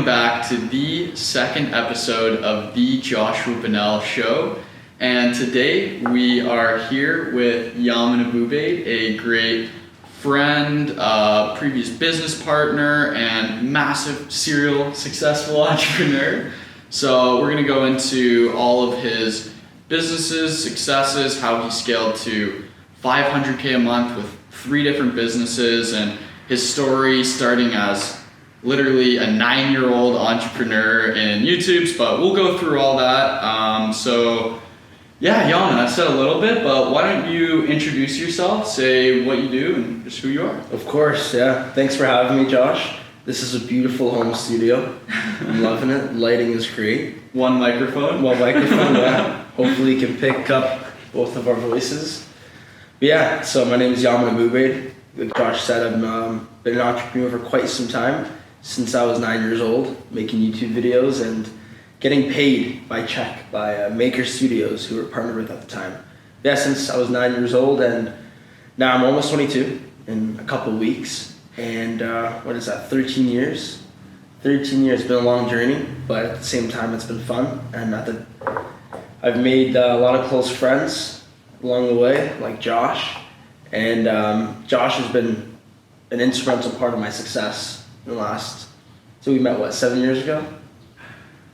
welcome back to the second episode of the Joshua Bonnell Show. And today we are here with Yamin Abubaid, a great friend, previous business partner, and massive serial successful entrepreneur. So we're going to go into all of his businesses, successes, how he scaled to $500K a month with 3 different businesses, and his story starting as literally a 9-year-old entrepreneur in YouTube's, but we'll go through all that. Yeah, Yamin, I've said a little bit, but why don't you introduce yourself, say what you do, and just who you are. Of course, yeah. Thanks for having me, Josh. This is a beautiful home studio. I'm loving it. Lighting is great. One microphone, yeah. Hopefully you can pick up both of our voices. But yeah, so my name is Yamin Abubaid. Like Josh said, I've been an entrepreneur for quite some time, since I was 9 years old, making YouTube videos and getting paid by check by Maker Studios, who were partnered with at the time. Yeah, since I was 9 years old, and now I'm almost 22 in a couple weeks. And 13 years? 13 years, been a long journey, but at the same time it's been fun. And I've made a lot of close friends along the way, like Josh. And Josh has been an instrumental part of my success in the last, so we met, 7 years ago?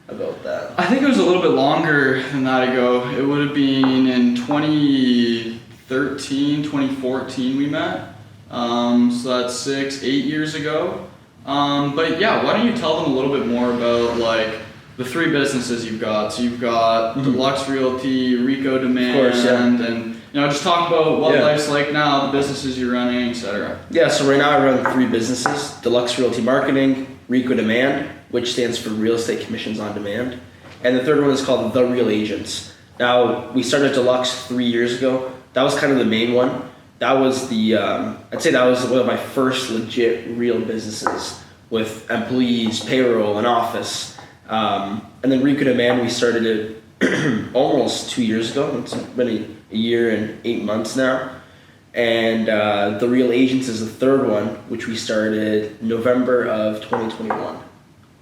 About that. I think it was a little bit longer than that ago. It would have been in 2013, 2014 we met. So that's 6-8 years ago. But yeah, why don't you tell them a little bit more about like the 3 businesses you've got. So you've got Deluxe Realty, Rico Demand, of course, yeah. And just talk about what life's like now, the businesses you're running, etc. Yeah, so right now I run 3 businesses: Deluxe Realty Marketing, Rico Demand, which stands for Real Estate Commissions on Demand, and the third one is called The Real Agents. Now, we started Deluxe 3 years ago. That was kind of the main one. That was I'd say that was one of my first legit real businesses with employees, payroll, and office. And then Rico Demand, we started it almost 2 years ago. It's been a year and 8 months now. And The Real Agents is the third one, which we started November of 2021.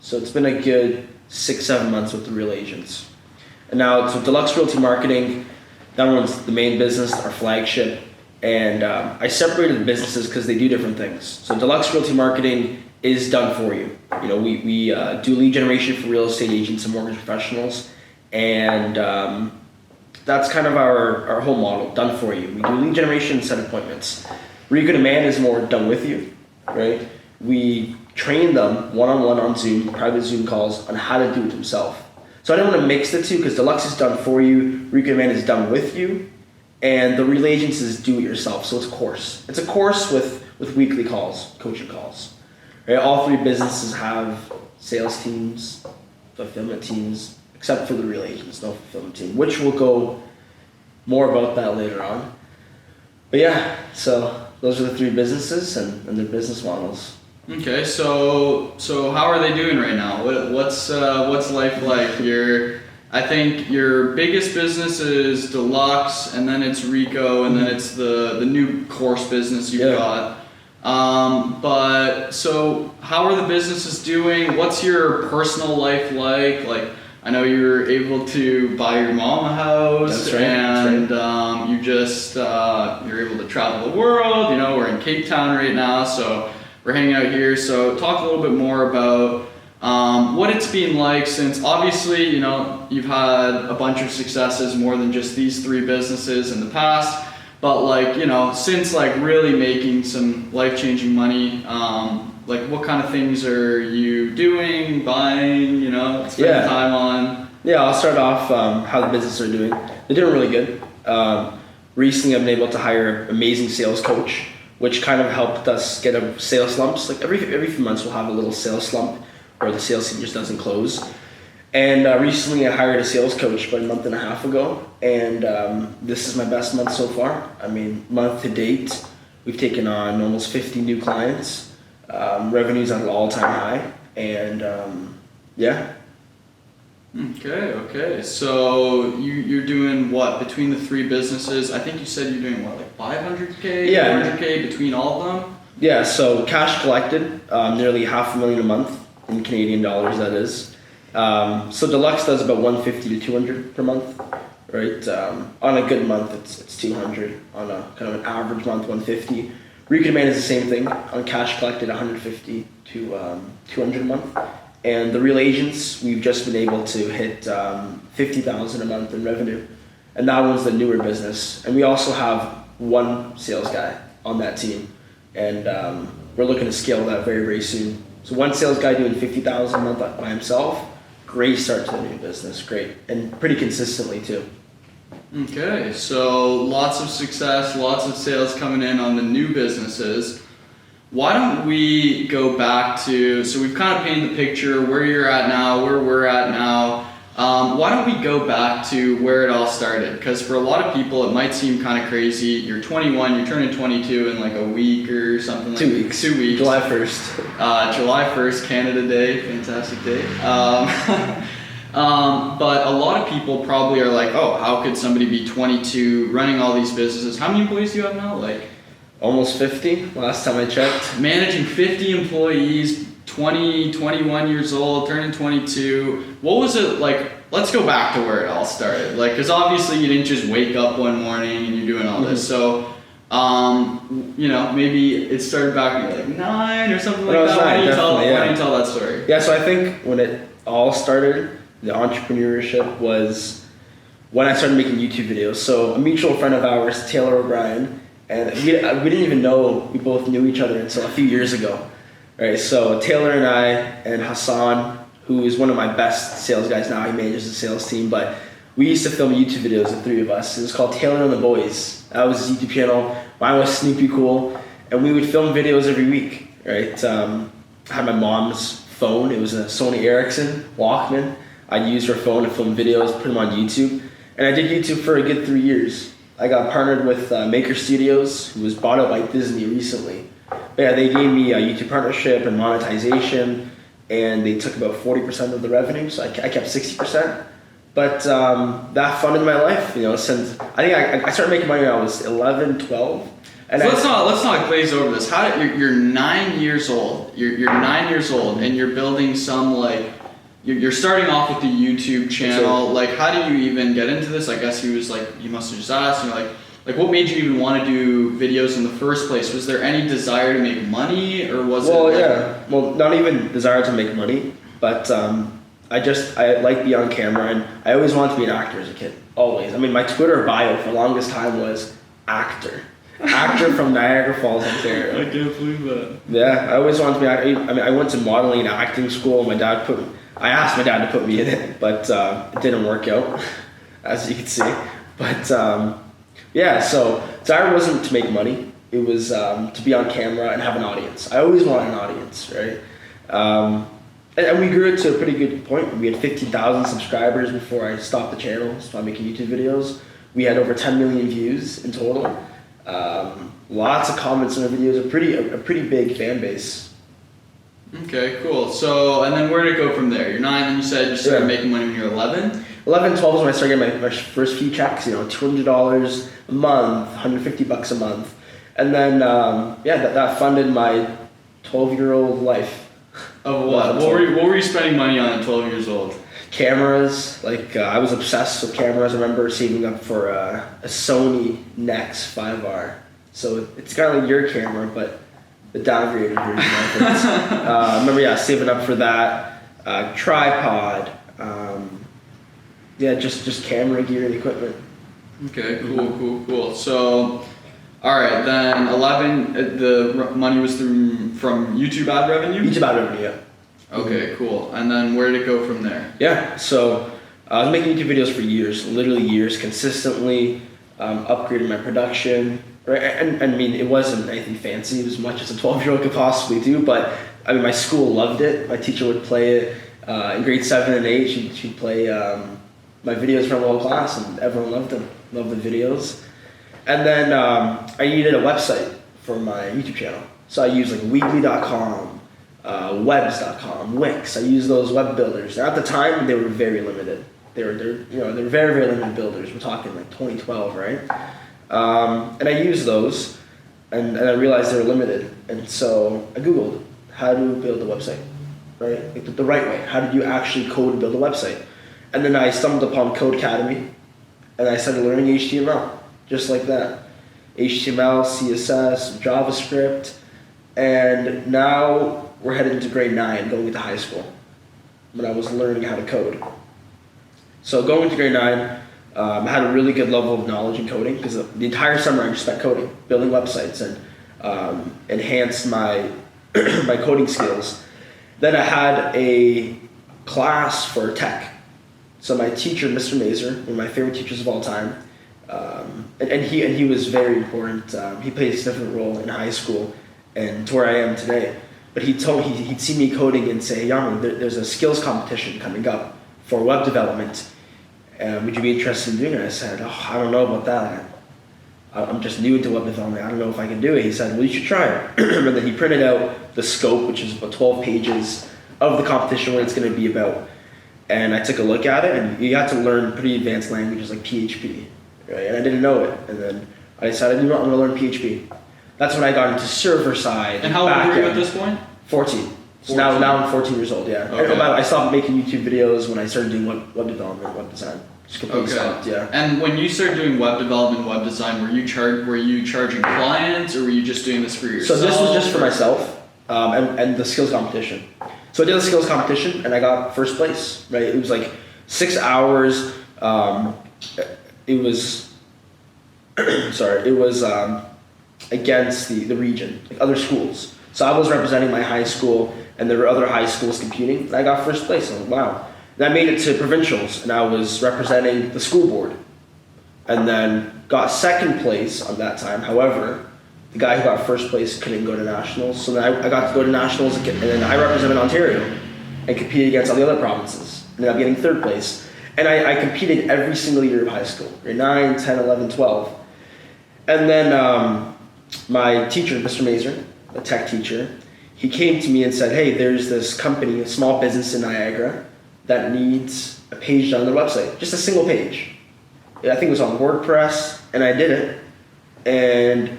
So it's been a good 6-7 months with The Real Agents. And now, so Deluxe Realty Marketing, that one's the main business, our flagship. And I separated the businesses because they do different things. So Deluxe Realty Marketing is done for you. We do lead generation for real estate agents and mortgage professionals. And that's kind of our whole model, done for you. We do lead generation and set appointments. Rico Demand is more done with you, right? We train them one-on-one on Zoom, private Zoom calls, on how to do it themselves. So I don't want to mix the two because Deluxe is done for you, Rico Demand is done with you, and The Real Agents is do it yourself. So it's a course. It's a course with weekly calls, coaching calls. Right? All 3 businesses have sales teams, fulfillment teams, except for The Real Agents, no fulfillment team, which we'll go more about that later on. But yeah, so those are the 3 businesses and their business models. Okay, so how are they doing right now? What's life like? I think your biggest business is Deluxe, and then it's Rico, and then it's the new course business you've got. But so how are the businesses doing? What's your personal life like? Like, I know you were able to buy your mom a house. That's right. And you're able to travel the world. We're in Cape Town right now, so we're hanging out here. So talk a little bit more about what it's been like, since obviously you've had a bunch of successes, more than just these 3 businesses in the past. But since really making some life-changing money, what kind of things are you doing, buying, spending time on? Yeah, I'll start off how the businesses are doing. They're doing really good. Recently, I've been able to hire an amazing sales coach, which kind of helped us get a sales slumps. Like every few months, we'll have a little sales slump where the sales team just doesn't close. And recently, I hired a sales coach about a month and a half ago, and this is my best month so far. I mean, month to date, we've taken on almost 50 new clients. Revenue's at an all-time high, and yeah. Okay. So you're doing what between the 3 businesses? I think you said you're doing what, like 500K, 400K between all of them? Yeah. So cash collected, nearly $500,000 a month. in Canadian dollars, that is. So Deluxe does about 150 to 200 per month, right? On a good month, it's 200. On a kind of an average month, 150. Recommand is the same thing. On cash collected, 150 to 200 a month. And the Real Agents, we've just been able to hit 50,000 a month in revenue. And that one's the newer business. And we also have one sales guy on that team. And we're looking to scale that very, very soon. So one sales guy doing 50,000 a month by himself, great start to the new business, great. And pretty consistently too. Okay, so lots of success, lots of sales coming in on the new businesses. Why don't we go back to, so we've kind of painted the picture where you're at now, where we're at now. Why don't we go back to where it all started? Because for a lot of people, it might seem kind of crazy. You're 21, you're turning 22 in like a week or something like 2 weeks. 2 weeks. July 1st. July 1st, Canada Day, fantastic day. But a lot of people probably are like, oh, how could somebody be 22 running all these businesses? How many employees do you have now? Like almost 50 last time I checked. Managing 50 employees, 20, 21 years old, turning 22. What was it like? Let's go back to where it all started. Like, because obviously you didn't just wake up one morning and you're doing all this. So, maybe it started back when you were like 9 or something like that. Why don't you tell that story? Yeah, so I think when it all started, the entrepreneurship was when I started making YouTube videos. So a mutual friend of ours, Taylor O'Brien, and we didn't even know we both knew each other until a few years ago. Right, so Taylor and I and Hassan, who is one of my best sales guys now, he manages the sales team, but we used to film YouTube videos, the three of us. It was called Taylor and the Boys. That was his YouTube channel. Mine was Snoopy Cool, and we would film videos every week, right? I had my mom's phone. It was a Sony Ericsson Walkman. I'd use her phone to film videos, put them on YouTube, and I did YouTube for a good 3 years. I got partnered with Maker Studios, who was bought out by Disney recently. But yeah, they gave me a YouTube partnership and monetization, and they took about 40% of the revenue, so I kept 60%. But that funded my life, since I think I started making money when I was 11, 12. And so let's not glaze over this. You're 9 years old. You're 9 years old, and you're building some You're starting off with the YouTube channel. Like, how do you even get into this? I guess he was like, you must have just asked, like what made you even want to do videos in the first place? Was there any desire to make money, or was it? Well, not even desire to make money, but I like being on camera, and I always wanted to be an actor as a kid. Always. I mean, my Twitter bio for the longest time was actor. Actor from Niagara Falls, Ontario. I can't believe that. Yeah, I always wanted to be an actor. I mean, I went to modeling and acting school. I asked my dad to put me in it, but it didn't work out, as you can see. But so desire wasn't to make money. It was to be on camera and have an audience. I always wanted an audience, right? And we grew it to a pretty good point. We had 15,000 subscribers before I stopped the channel, started making YouTube videos. We had over 10 million views in total. Lots of comments on the videos, a pretty big fan base. Okay, cool. So, and then where did it go from there? You're 9, and you said you started making money when you were 11? 11, 12 is when I started getting my first few checks, $200 a month, $150 a month. And then, that funded my 12-year-old life. Of what? What were you spending money on at 12 years old? Cameras. I was obsessed with cameras. I remember saving up for a Sony Nex 5R. So it's kind of like your camera, but the downgraded version of it. I remember, saving up for that. Tripod. Just camera gear and equipment. Okay, cool. So, all right, then 11, the money was from YouTube ad revenue? YouTube ad revenue, yeah. Okay, cool. And then where did it go from there? Yeah, so I was making YouTube videos for years, literally years, consistently upgrading my production. Right, and I mean, it wasn't anything fancy, as much as a 12-year-old could possibly do, but I mean, my school loved it. My teacher would play it in grade 7 and 8. She'd play my videos for the whole class, and everyone loved them, loved the videos. And then I needed a website for my YouTube channel. So I used weebly.com, webs.com, Wix. I used those web builders. And at the time, they were very limited. They're very, very limited builders. We're talking 2012, right? And I used those, and I realized they were limited. And so I Googled how to build a website, right? Like the right way. How did you actually code and build a website? And then I stumbled upon Code Academy, and I started learning HTML, just like that. HTML, CSS, JavaScript, and now we're headed into grade 9, going into high school, when I was learning how to code. So going to grade 9, I had a really good level of knowledge in coding, because the entire summer I just spent coding, building websites, and enhanced my my coding skills. Then I had a class for tech. So my teacher, Mr. Mazer, one of my favorite teachers of all time, and he was very important. He played a significant role in high school and to where I am today. But he'd see me coding and say, Yaman, there's a skills competition coming up for web development. Would you be interested in doing it? I said, I don't know about that. I'm just new into web development. I don't know if I can do it. He said, well, you should try it. And then he printed out the scope, which is about 12 pages of the competition, what it's going to be about. And I took a look at it, and you had to learn pretty advanced languages like PHP, right? And I didn't know it. And then I decided, I'm going to learn PHP. That's when I got into server side. And how old were you at this point? 14. So now I'm 14 years old, yeah. Okay. I stopped making YouTube videos when I started doing web development, web design. Just completely stopped, yeah. And when you started doing web development, web design, were you charging clients, or were you just doing this for yourself? So this was just for myself, and the skills competition. So I did the skills competition, and I got first place, right? It was like 6 hours. It was, against the region, like other schools. So I was representing my high school, and there were other high schools competing, and I got first place. I was like, wow. And I made it to provincials, and I was representing the school board, and then got second place on that time. However, the guy who got first place couldn't go to nationals, so then I got to go to nationals, and then I represented Ontario and competed against all the other provinces. Ended up getting third place. And I competed every single year of high school, grade 9, 10, 11, 12. And then my teacher, Mr. Mazer, a tech teacher, he came to me and said, hey, there's this company, a small business in Niagara, that needs a page done on their website, just a single page. I think it was on WordPress, and I did it. And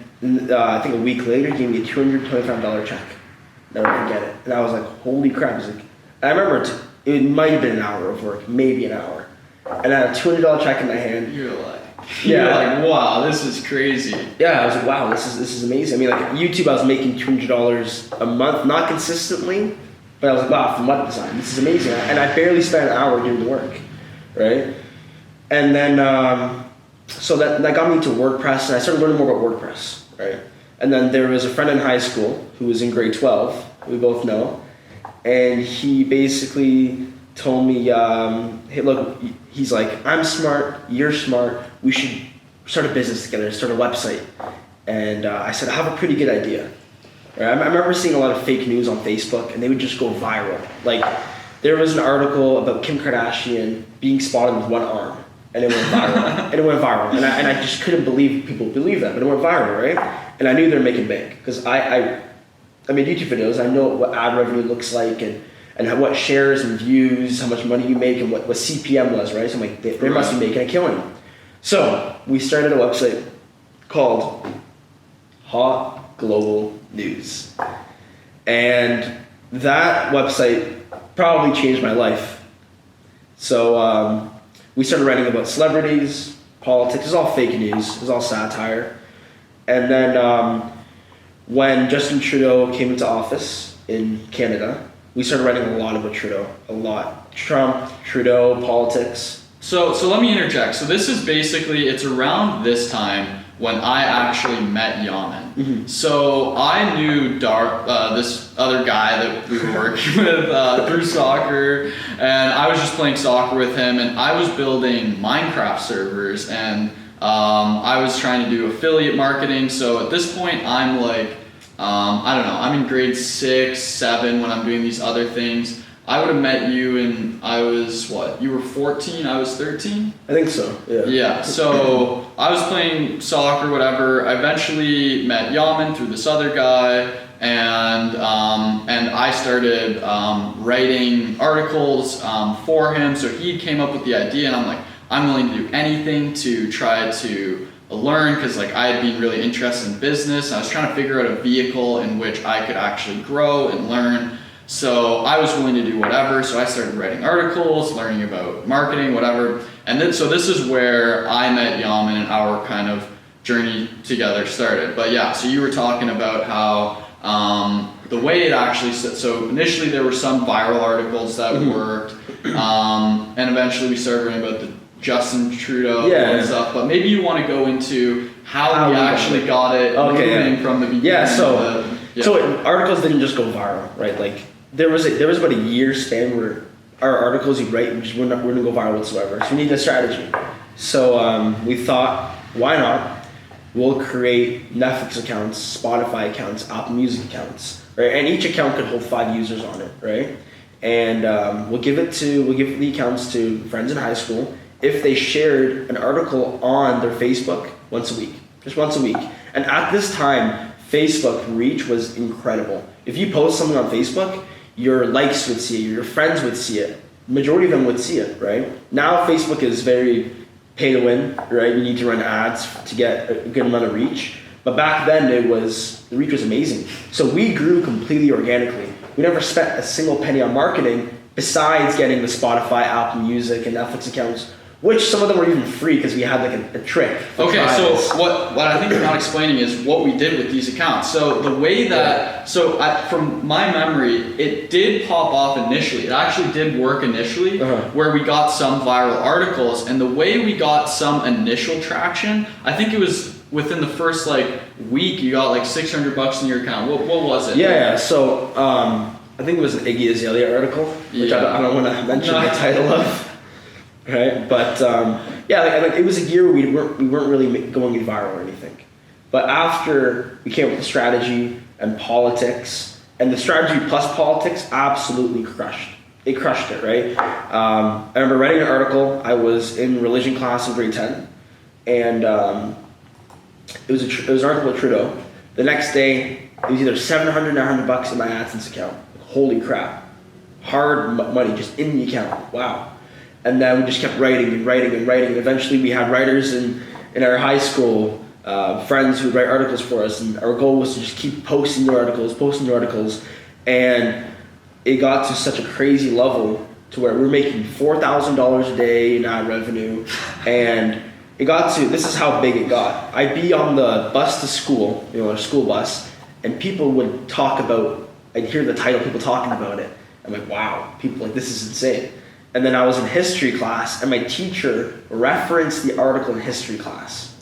I think a week later, he gave me a $225 check. Never forget it. And I was like, holy crap. I remember it might have been an hour of work, maybe an hour. And I had a $200 check in my hand. You're like, wow, this is crazy. Yeah, I was like, wow, this is amazing. I mean, like YouTube, I was making $200 a month, not consistently, but I was like, wow, from web design, this is amazing. And I barely spent an hour doing the work, right? And then, so that got me into WordPress, and I started learning more about WordPress, right? And then there was a friend in high school who was in grade 12, we both know, and he basically told me, hey, look, he's like, I'm smart, you're smart, we should start a business together, start a website. And I said, I have a pretty good idea. Right? I remember seeing a lot of fake news on Facebook, and they would just go viral. Like, there was an article about Kim Kardashian being spotted with one arm, and it went viral. And I just couldn't believe people believe that, but it went viral, right? And I knew they were making bank, because I made YouTube videos, I know what ad revenue looks like, and what shares and views, how much money you make, and what CPM was, right? So I'm like, they must be making a killing. So we started a website called Hot Global News. And that website probably changed my life. So we started writing about celebrities, politics. It was all fake news. It was all satire. And then when Justin Trudeau came into office in Canada, we started writing a lot about Trudeau. A lot. Trump, Trudeau, politics. So let me interject. So this is basically, it's around this time when I actually met Yaman. Mm-hmm. So I knew this other guy that we were working with through soccer, and I was just playing soccer with him, and I was building Minecraft servers, and I was trying to do affiliate marketing. So at this point, I'm like, I don't know, I'm in grade 6, 7 when I'm doing these other things. I would have met you and I was, you were 14, I was 13? I think so, yeah. Yeah, so I was playing soccer, whatever. I eventually met Yaman through this other guy, and I started writing articles for him. So he came up with the idea, and I'm like, I'm willing to do anything to try to learn, because like I had been really interested in business. I was trying to figure out a vehicle in which I could actually grow and learn. So I was willing to do whatever. So I started writing articles, learning about marketing, whatever. And then, so this is where I met Yaman and our kind of journey together started. But yeah, so you were talking about how the way it actually, so initially there were some viral articles that worked, and eventually we started learning about the Justin Trudeau and stuff. But maybe you want to go into how we actually got it moving from the beginning. Yeah, so articles didn't just go viral, right? Like there was about a year span where our articles you write just wouldn't go viral whatsoever. So we needed a strategy. So we thought, why not? We'll create Netflix accounts, Spotify accounts, Apple Music accounts, right? And each account could hold 5 users on it, right? And we'll give the accounts to friends in high school if they shared an article on their Facebook once a week, just once a week. And at this time, Facebook reach was incredible. If you post something on Facebook, your likes would see it, your friends would see it, majority of them would see it, right? Now Facebook is very pay to win, right? You need to run ads to get a good amount of reach. But back then the reach was amazing. So we grew completely organically. We never spent a single penny on marketing besides getting the Spotify, Apple Music, and Netflix accounts, which some of them were even free because we had like a trick. Okay, so what I think you're not explaining is what we did with these accounts. So the way that, from my memory, it did pop off initially. It actually did work initially, where we got some viral articles, and the way we got some initial traction, I think it was within the first week, you got like $600 in your account. What was it? Yeah. So I think it was an Iggy Azalea article, which I don't want to mention the title of. Right, but it was a year where we weren't really going viral or anything. But after we came up with the strategy and politics, and the strategy plus politics absolutely crushed. It crushed it, right? I remember writing an article. I was in religion class in grade 10, and it was an article with Trudeau. The next day, it was either $700 or $900 in my AdSense account. Holy crap! Hard money just in the account. Wow. And then we just kept writing and writing and writing. And eventually we had writers in our high school, friends who would write articles for us. And our goal was to just keep posting new articles. And it got to such a crazy level to where we're making $4,000 a day in ad revenue. And it got to, this is how big it got. I'd be on the bus to school, our school bus, and people would talk about, I'd hear the title, people talking about it. I'm like, wow, people this is insane. And then I was in history class, and my teacher referenced the article in history class.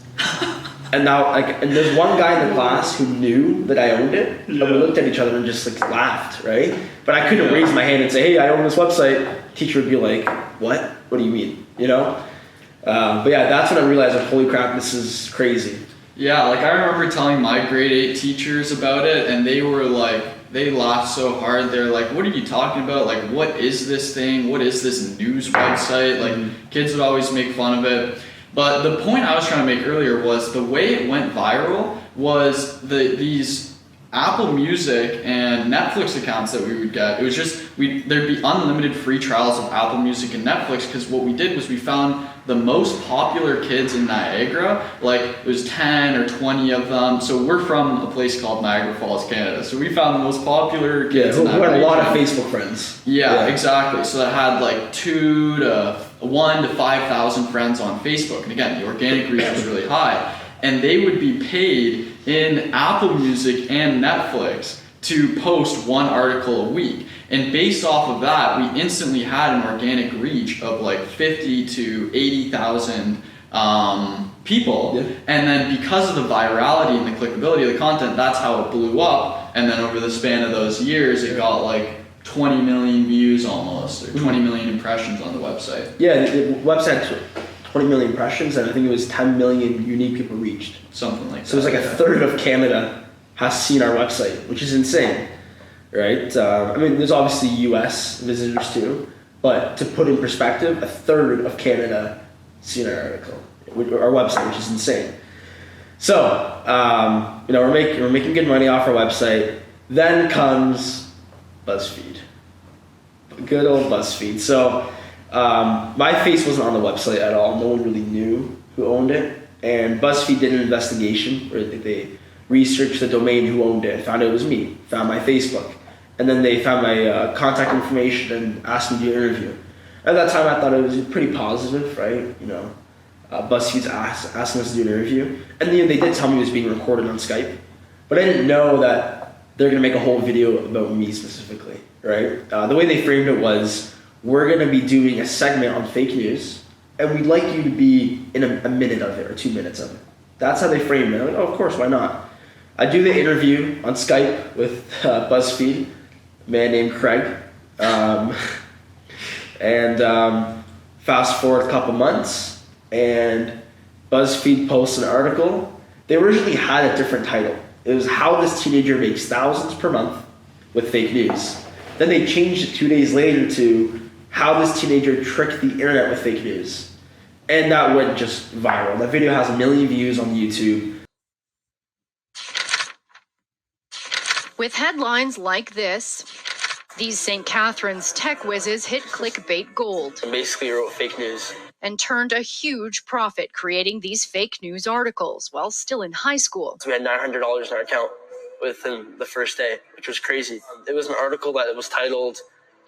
And now, and there's one guy in the class who knew that I owned it, and we looked at each other and just laughed, right? But I couldn't raise my hand and say, hey, I own this website. Teacher would be like, what? What do you mean? But yeah, that's when I realized, holy crap, this is crazy. Yeah, I remember telling my grade 8 teachers about it, and they were they laughed so hard. They're like, what are you talking about? What is this thing? What is this news website? Kids would always make fun of it. But the point I was trying to make earlier was the way it went viral was these Apple Music and Netflix accounts that we would get. It was just, there'd be unlimited free trials of Apple Music and Netflix, because what we did was we found the most popular kids in Niagara, it was 10 or 20 of them. So we're from a place called Niagara Falls, Canada. So we found the most popular kids in that who had region. a lot of Facebook friends. Yeah, exactly. So that had 1 to 5,000 friends on Facebook. And again, the organic reach was really high. And they would be paid in Apple Music and Netflix to post one article a week. And based off of that, we instantly had an organic reach of 50 to 80,000 people. Yeah. And then because of the virality and the clickability of the content, that's how it blew up. And then over the span of those years, it got 20 million views almost, or 20 million impressions on the website. Yeah, the website 20 million impressions, and I think it was 10 million unique people reached. Something like that. So it was a third of Canada has seen our website, which is insane, right? There's obviously US visitors too, but to put in perspective, a third of Canada seen our article, our website, which is insane. So, we're making good money off our website. Then comes Buzzfeed. Good old Buzzfeed. So, my face wasn't on the website at all. No one really knew who owned it. And BuzzFeed did an investigation where they researched the domain who owned it, found it was me, found my Facebook. and then they found my contact information and asked me to do an interview. At that time, I thought it was pretty positive, right? Buzzfeed's asking us to do an interview, and then they did tell me it was being recorded on Skype, but I didn't know that they're gonna make a whole video about me specifically, right? The way they framed it was, we're gonna be doing a segment on fake news, and we'd like you to be in a minute of it or 2 minutes of it. That's how they framed it. I'm like, oh, of course, why not? I do the interview on Skype with BuzzFeed, a man named Craig, and fast forward a couple months, and BuzzFeed posts an article. They originally had a different title. It was How This Teenager Makes Thousands Per Month with Fake News. Then they changed it 2 days later to How This Teenager Tricked the Internet with Fake News. And that went just viral. That video has 1 million views on YouTube. With headlines like this, these St. Catharines tech whizzes hit clickbait gold. I basically wrote fake news. And turned a huge profit creating these fake news articles while still in high school. So we had $900 in our account within the first day, which was crazy. It was an article that was titled,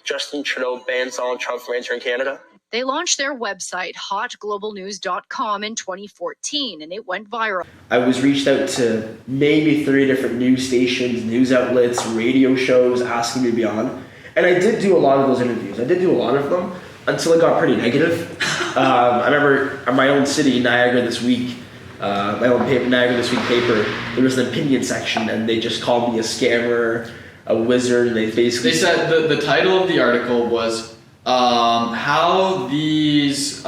Justin Trudeau Bans Donald Trump from Entering Canada. They launched their website, hotglobalnews.com, in 2014, and it went viral. I was reached out to maybe 30 different news stations, news outlets, radio shows asking me to be on. And I did do a lot of those interviews. I did do a lot of them until it got pretty negative. I remember in my own city, Niagara This Week, my own paper, Niagara This Week paper, there was an opinion section, and they just called me a scammer, a wizard, and they basically... They said the title of the article was how these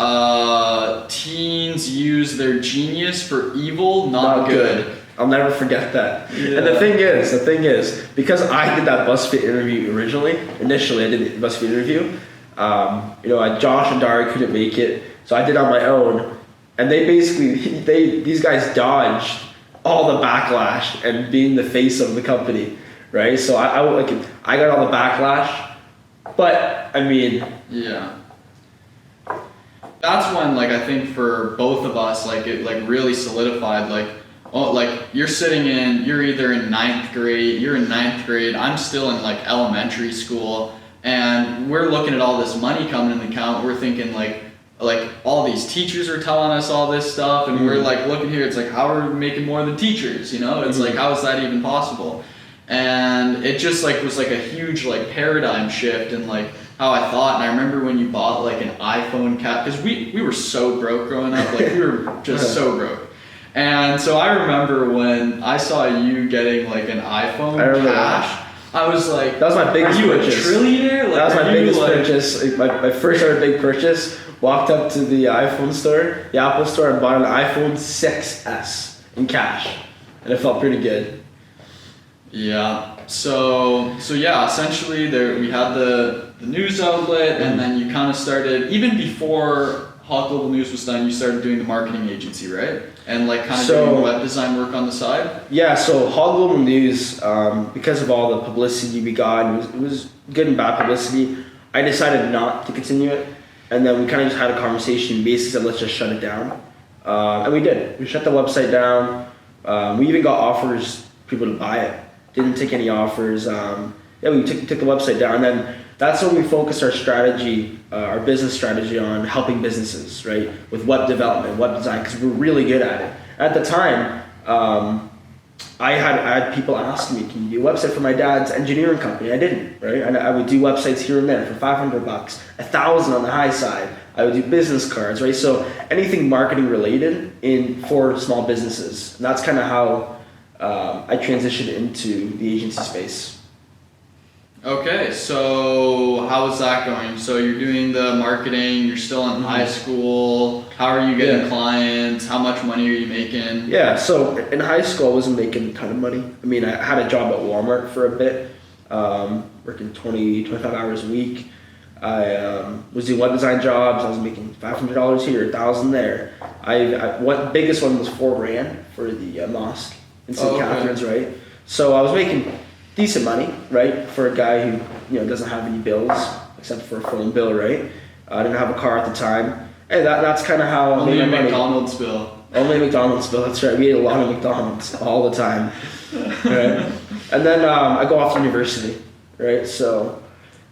teens use their genius for evil, not good. I'll never forget that. Yeah. And the thing is, because I did that BuzzFeed interview initially I did the BuzzFeed interview, Josh and Dari couldn't make it, so I did it on my own, and these guys dodged all the backlash and being the face of the company, right? So I got all the backlash, but I mean, yeah. That's when I think for both of us it really solidified you're either in ninth grade, I'm still in elementary school, and we're looking at all this money coming in the account. We're thinking like all these teachers are telling us all this stuff, and we're looking here, it's how are we making more than teachers, it's how is that even possible? And it just was a huge paradigm shift in how I thought. And I remember when you bought an iPhone cap, because we were so broke growing up, we were just so broke. And so I remember when I saw you getting an iPhone cash, I was like, that was my biggest purchase. Are you a trillionaire? That was my biggest purchase. My first ever big purchase. Walked up to the iPhone store, the Apple store, and bought an iPhone 6S in cash, and it felt pretty good. Yeah. So yeah, essentially we had the news outlet, and then you kind of started, even before Hot Global News was done, you started doing the marketing agency, right? And doing web design work on the side? Yeah, so Hot Global News, because of all the publicity we got, and it was good and bad publicity, I decided not to continue it. And then we kind of just had a conversation, basically said, let's just shut it down. And we did. We shut the website down. We even got offers for people to buy it. Didn't take any offers. We took the website down. And then that's when we focused our strategy, our business strategy, on helping businesses, right? With web development, web design, because we're really good at it. At the time, I had people ask me, can you do a website for my dad's engineering company? I didn't, right? And I would do websites here and there for $500, $1,000 on the high side. I would do business cards, right? So anything marketing related for small businesses. And that's kind of how I transitioned into the agency space. Okay, so how is that going? So you're doing the marketing, you're still in high school. How are you getting clients? How much money are you making? Yeah, so in high school I wasn't making a ton of money. I mean, I had a job at Walmart for a bit, working 25 hours a week. I was doing web design jobs. I was making $500 here, $1,000 there. What biggest one was $4,000 for the mosque in St. Catharines, right? So I was making decent money, right, for a guy who doesn't have any bills except for a phone bill, right? I didn't have a car at the time, and that's kind of how only a McDonald's bill. Only a McDonald's bill. That's right. We ate a lot of McDonald's all the time, right? And then I go off to university, right? So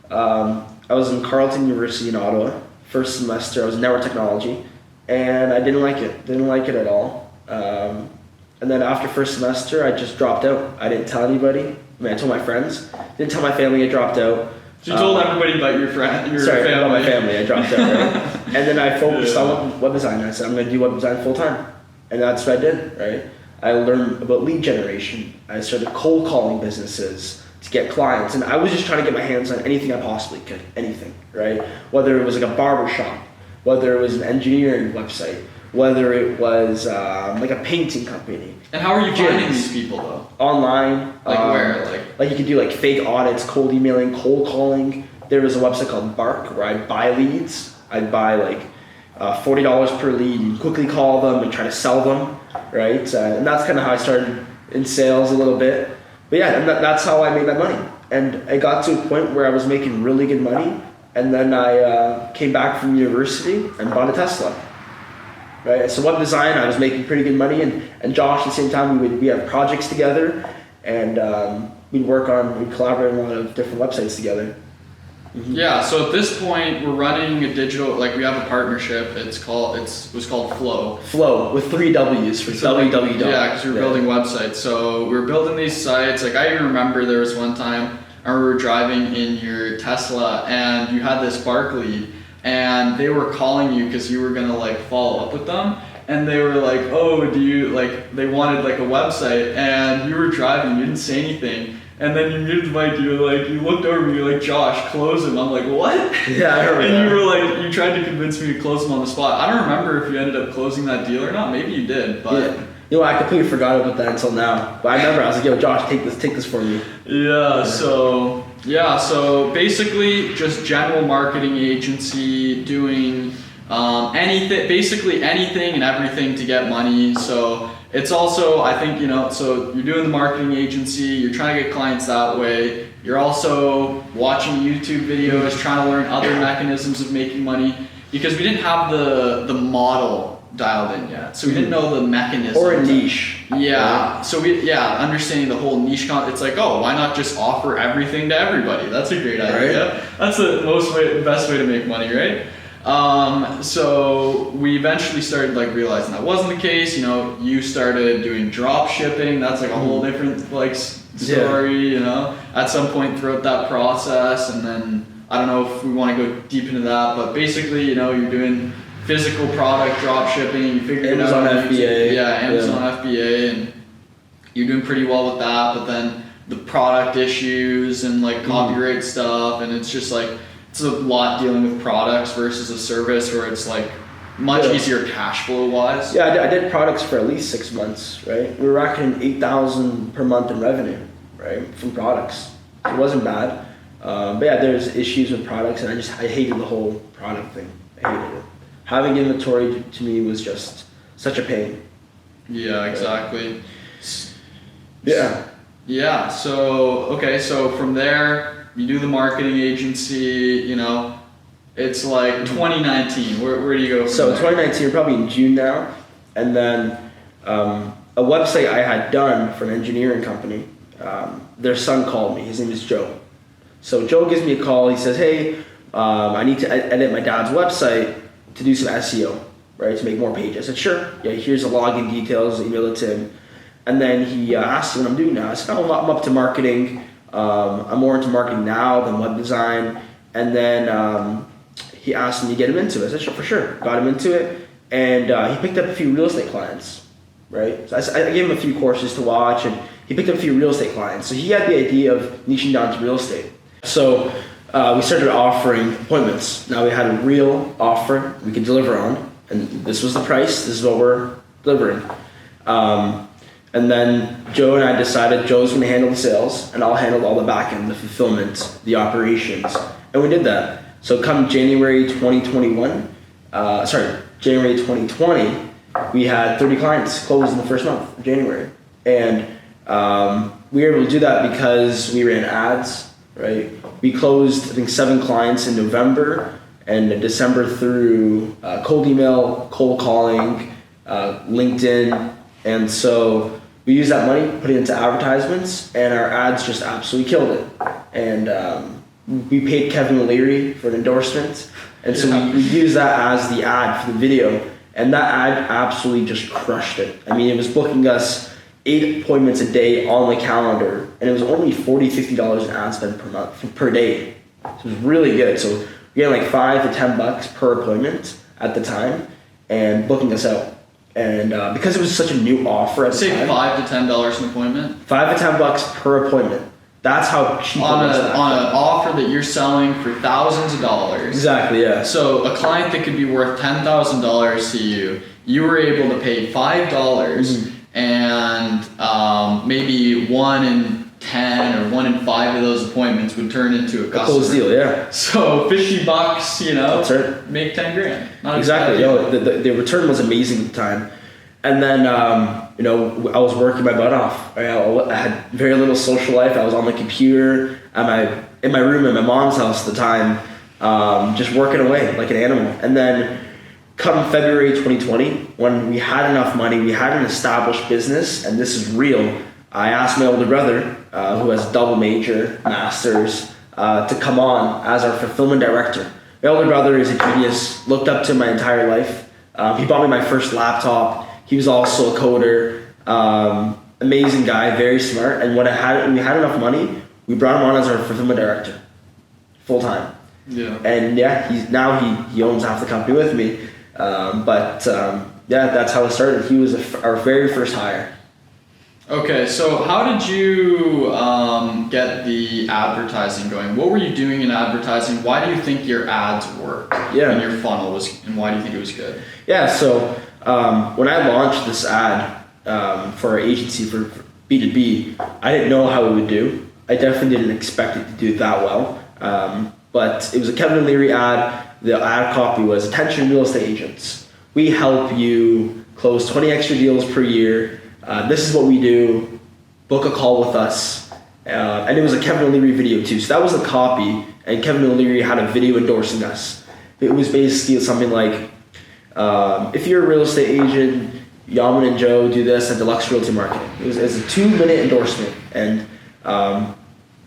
I was in Carleton University in Ottawa. First semester, I was in network technology, and I didn't like it. Didn't like it at all. And then after first semester, I just dropped out. I didn't tell anybody. I mean, I told my friends. Didn't tell my family I dropped out. So you told everybody about your family. About my family. I dropped out, right? And then I focused on web design. I said, I'm going to do web design full time. And that's what I did, right? I learned about lead generation. I started cold calling businesses to get clients. And I was just trying to get my hands on anything I possibly could. Anything, right? Whether it was like a barber shop, whether it was an engineering website, whether it was like a painting company. And how are you finding these people though? Online. Like where? Like you could do like fake audits, cold emailing, cold calling. There was a website called Bark where I'd buy leads. I'd buy like $40 per lead and quickly call them and try to sell them, right? And that's kind of how I started in sales a little bit. But yeah, and that's how I made my money. And I got to a point where I was making really good money. And then I came back from university and bought a Tesla. Right, so web design, I was making pretty good money, and Josh at the same time we have projects together, and we'd collaborate on a lot of different websites together. Mm-hmm. Yeah, so at this point we're running a digital, like we have a partnership. It was called Flow. Flow with 3 W's for www. Yeah, because we were building websites. So we were building these sites. Like I even remember there was one time I remember driving in your Tesla and you had this Bark lead. And they were calling you because you were gonna like follow up with them, and they were like, "Oh, do you like?" They wanted like a website, and you were driving, you didn't say anything, and then you muted the mic. You looked over, you're like, "Josh, close him." I'm like, "What?" Yeah, I remember. And that. you were like, you tried to convince me to close him on the spot. I don't remember if you ended up closing that deal or not. Maybe you did, but. Yeah. You know, I completely forgot about that until now. But I remember I was like, "Yo, Josh, take this for me." So basically just general marketing agency doing basically anything and everything to get money. So it's also, I think, so you're doing the marketing agency, you're trying to get clients that way. You're also watching YouTube videos, trying to learn other mechanisms of making money because we didn't have the model dialed in yet. So we didn't know the mechanism. Or a niche. Yeah. So understanding the whole niche it's like, oh, why not just offer everything to everybody? That's a great idea. Right. That's the best way to make money, right? So we eventually started like realizing that wasn't the case. You started doing drop shipping. That's like a whole different like story, at some point throughout that process. And then I don't know if we want to go deep into that, but basically, you're doing physical product drop shipping, you figured it out. Amazon FBA. Amazon FBA, and you're doing pretty well with that, but then the product issues and like copyright stuff, and it's just like, it's a lot dealing with products versus a service where it's like much easier cash flow wise. Yeah, I did products for at least 6 months, right? We were racking $8,000 per month in revenue, right, from products. It wasn't bad. But yeah, there's issues with products, and I hated the whole product thing. I hated it. Having inventory to me was just such a pain. Yeah, exactly. Yeah. Yeah, so from there, you do the marketing agency, it's like 2019. Where do you go from So there? 2019, we're probably in June now. And then a website I had done for an engineering company, their son called me. His name is Joe. So Joe gives me a call. He says, "Hey, I need to edit my dad's website to do some SEO, right, to make more pages." I said, "Sure. Yeah, here's the login details." Email it to him. And then he asked me what I'm doing now. I said, "Oh, I'm up to marketing. I'm more into marketing now than web design." And then he asked me to get him into it. I said, "Sure, for sure." Got him into it. And he picked up a few real estate clients, right? So I gave him a few courses to watch, and he picked up a few real estate clients. So he had the idea of niching down to real estate. So we started offering appointments. Now we had a real offer we could deliver on, and this was the price. This is what we're delivering. And then Joe and I decided Joe's going to handle the sales, and I'll handle all the back end, the fulfillment, the operations, and we did that. So come January 2020, we had 30 clients closed in the first month of January, and we were able to do that because we ran ads. Right, we closed I think 7 clients in November and December through cold email, cold calling, LinkedIn, and so we used that money, put it into advertisements, and our ads just absolutely killed it. and we paid Kevin O'Leary for an endorsement, and so we used that as the ad for the video, and that ad absolutely just crushed it. I mean, it was booking us 8 appointments a day on the calendar, and it was only $40-$50 in ad spend per day. So it was really good. So we had like $5 to $10 per appointment at the time, and booking us out. And because it was such a new offer at the time, $5 to $10 an appointment. $5 to $10 per appointment. That's how cheap on it was. On an offer that you're selling for thousands of dollars. Exactly. Yeah. So a client that could be worth $10,000 to you, you were able to pay $5, and maybe 1 in 10 or 1 in 5 of those appointments would turn into a customer. Close deal, yeah. So $50, That's right. make 10 grand. Not exactly. The return was amazing at the time. And then, I was working my butt off. I had very little social life. I was on the computer in my room at my mom's house at the time, just working away like an animal. And then come February 2020, when we had enough money, we had an established business, and this is real, I asked my older brother, who has double major, masters, to come on as our fulfillment director. My older brother is a genius, looked up to my entire life. He bought me my first laptop. He was also a coder, amazing guy, very smart. And when we had enough money, we brought him on as our fulfillment director, full time. Yeah. And he owns half the company with me. That's how it started. He was our very first hire. Okay, so how did you get the advertising going? What were you doing in advertising? Why do you think your ads worked? Yeah. And your funnel was, and why do you think it was good? Yeah, so when I launched this ad for our agency for B2B, I didn't know how it would do. I definitely didn't expect it to do that well. But it was a Kevin O'Leary ad. The ad copy was, "Attention real estate agents. We help you close 20 extra deals per year. This is what we do. Book a call with us." And it was a Kevin O'Leary video too. So that was the copy, and Kevin O'Leary had a video endorsing us. It was basically something like, if you're a real estate agent, Yaman and Joe do this at Deluxe Realty Marketing. It was a 2-minute endorsement. And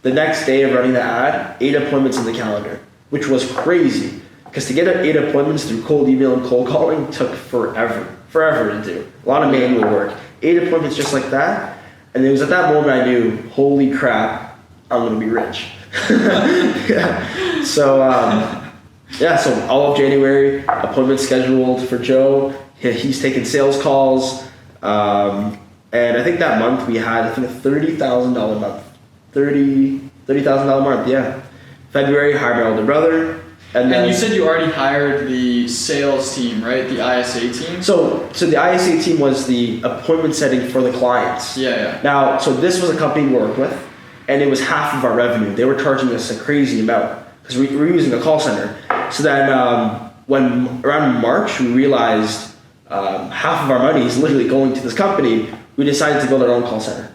the next day of running the ad, 8 appointments in the calendar, which was crazy. Because to get 8 appointments through cold email and cold calling took forever to do. A lot of manual work. 8 appointments just like that. And it was at that moment I knew, holy crap, I'm going to be rich. Yeah. So all of January, appointments scheduled for Joe. He's taking sales calls. And I think that month we had, a $30,000 month. $30,000 month, yeah. February, hired my older brother. And you said you already hired the sales team, right? The ISA team? So the ISA team was the appointment setting for the clients. Yeah. Now, so this was a company we worked with, and it was half of our revenue. They were charging us a crazy amount because we were using a call center. So then when around March, we realized half of our money is literally going to this company, we decided to build our own call center.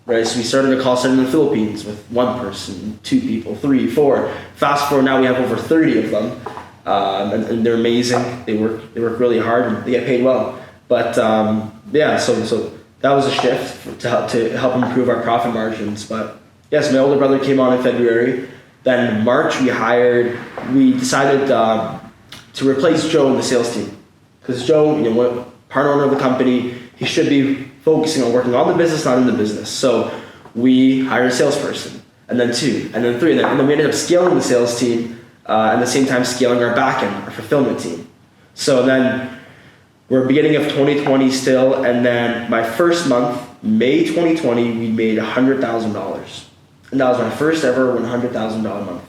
Right, so we started a call center in the Philippines with 1 person, 2 people, 3, 4. Fast forward, now we have over 30 of them, and they're amazing. They work really hard and they get paid well. But so that was a shift to help improve our profit margins. But yes, my older brother came on in February. Then in March we decided to replace Joe in the sales team because Joe, part owner of the company, he should be focusing on working on the business, not in the business. So we hired a salesperson, and then 2, and then 3, and then we ended up scaling the sales team, at the same time scaling our backend, our fulfillment team. So then we're beginning of 2020 still, and then my first month, May 2020, we made $100,000. And that was my first ever $100,000 month.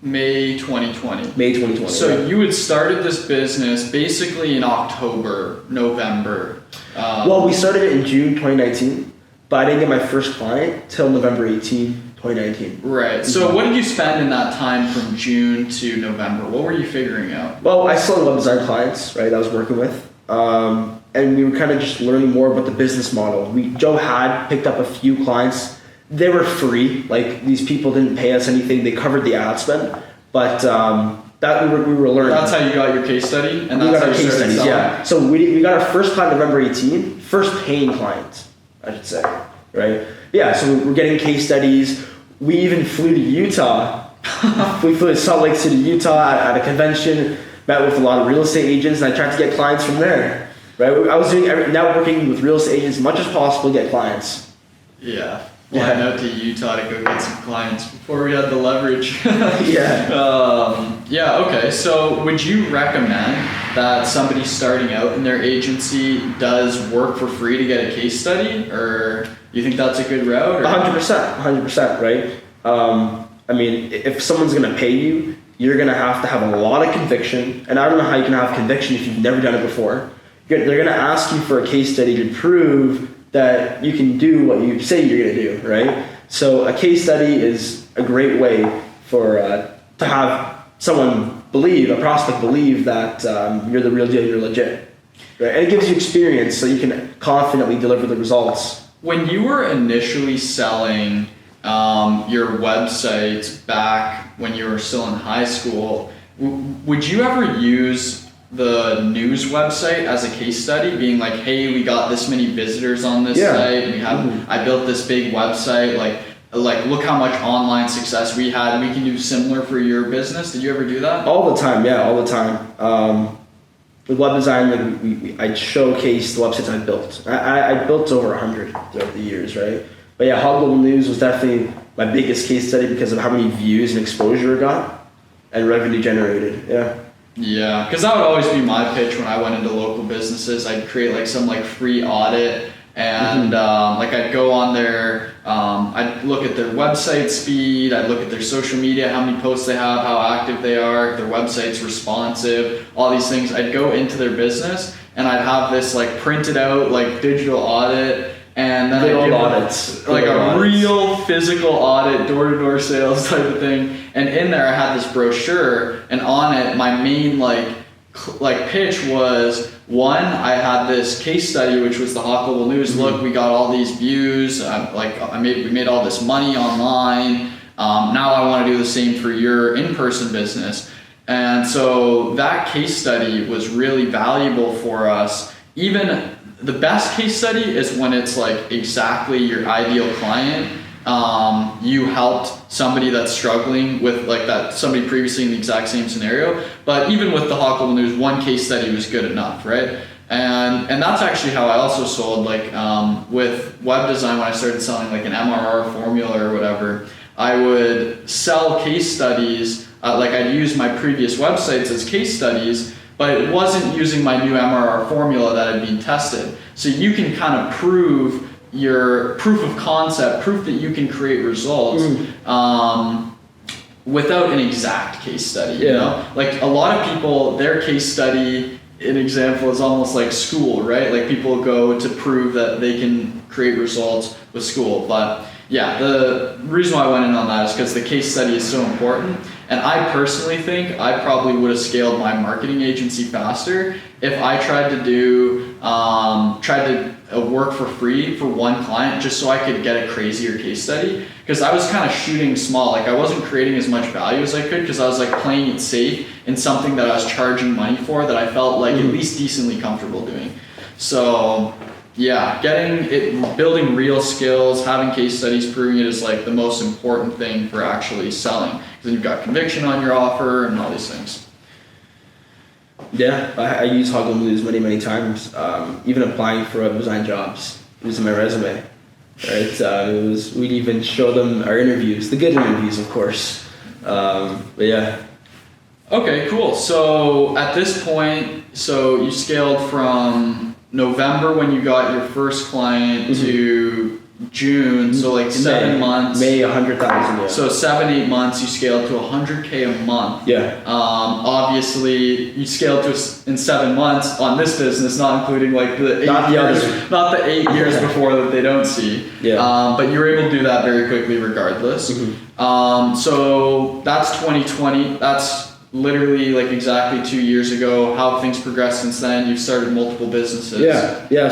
May 2020. May 2020. So you had started this business basically in October, November. Well, we started it in June 2019, but I didn't get my first client till November 18, 2019. Right. So what did you spend in that time from June to November? What were you figuring out? Well, I still had web design clients, right, that I was working with. And we were kind of just learning more about the business model. Joe had picked up a few clients. They were free. Like, these people didn't pay us anything. They covered the ad spend. But that we were learning. That's how you got your case study? And we that's got how our you case studies, selling? yeah. So we got our first client November 18, first paying client, I should say, right? Yeah, so we're getting case studies. We even flew to Utah. We flew to Salt Lake City, Utah at a convention, met with a lot of real estate agents, and I tried to get clients from there. Right? I was doing networking with real estate agents as much as possible to get clients. Yeah. Flying out to Utah to go get some clients before we had the leverage. Yeah. Okay. So would you recommend that somebody starting out in their agency does work for free to get a case study, or you think that's a good route? 100%, right? I mean, if someone's going to pay you, you're going to have a lot of conviction, and I don't know how you can have conviction if you've never done it before. They're going to ask you for a case study to prove that you can do what you say you're going to do, right? So a case study is a great way for to have someone a prospect believe that you're the real deal, you're legit, right? And it gives you experience so you can confidently deliver the results. When you were initially selling your website back when you were still in high school, would you ever use the news website as a case study, being like, hey, we got this many visitors on this site, we have I built this big website, like look how much online success we had, we can do similar for your business? Did you ever do that? All the time. With web design, I showcase the websites I built. I built over 100 throughout the years, right? But yeah, Hog Global News was definitely my biggest case study because of how many views and exposure it got and revenue generated. Yeah, because that would always be my pitch when I went into local businesses. I'd create like some like free audit, and like I'd go on there, I'd look at their website speed, I'd look at their social media, how many posts they have, how active they are, if their website's responsive, all these things. I'd go into their business and I'd have this like printed out like digital audit, and then I'd give audits. like a real physical audit, door-to-door sales type of thing. And in there I had this brochure, and on it my main like pitch was, one, I had this case study which was the Hawk Global News. Look, we got all these views, we made all this money online. Now I want to do the same for your in-person business. And so that case study was really valuable for us. Even the best case study is when it's like exactly your ideal client. You helped somebody that's struggling with like that, somebody previously in the exact same scenario. But even with the Hawk Global News, one case study was good enough, right? And that's actually how I also sold, like with web design, when I started selling like an MRR formula or whatever, I would sell case studies, like I'd use my previous websites as case studies, but it wasn't using my new MRR formula that had been tested. So you can kind of prove your proof of concept, proof that you can create results without an exact case study. You know, like a lot of people, their case study, an example, is almost like school, right? Like people go to prove that they can create results with school. But yeah, the reason why I went in on that is because the case study is so important. And I personally think I probably would have scaled my marketing agency faster if I tried to work for free for one client just so I could get a crazier case study. Because I was kind of shooting small, like I wasn't creating as much value as I could, because I was like playing it safe in something that I was charging money for that I felt like at least decently comfortable doing. So yeah, building real skills, having case studies, proving it is like the most important thing for actually selling. Because then you've got conviction on your offer and all these things. Yeah, I use Hog Global News many times. Even applying for web design jobs, using my resume. Right? We'd even show them our interviews, the good interviews, of course. But yeah. Okay, cool. So at this point, so you scaled from November when you got your first client to June, so like 7 months. May 100,000. Yeah. So 7-8 months, you scaled to 100K a month. Yeah. Obviously, you scaled to in 7 months on this business, not including like the 8 years, not the 8 years before that they don't see. Yeah. But you were able to do that very quickly, regardless. So that's 2020. That's literally like exactly 2 years ago. How have things progressed since then? You've started multiple businesses. Yeah.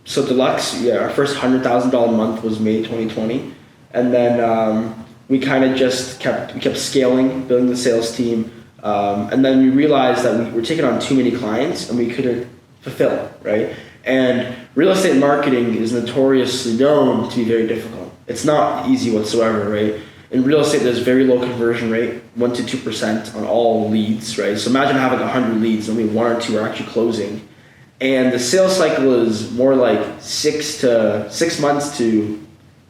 So Deluxe, our first $100,000 month was May 2020, and then we kind of just kept scaling, building the sales team, and then we realized that we were taking on too many clients and we couldn't fulfill, right? And real estate marketing is notoriously known to be very difficult. It's not easy whatsoever, right? In real estate, there's very low conversion rate, 1 to 2% on all leads, right? So imagine having 100 leads, only 1 or 2 are actually closing. And the sales cycle is more like 6 months to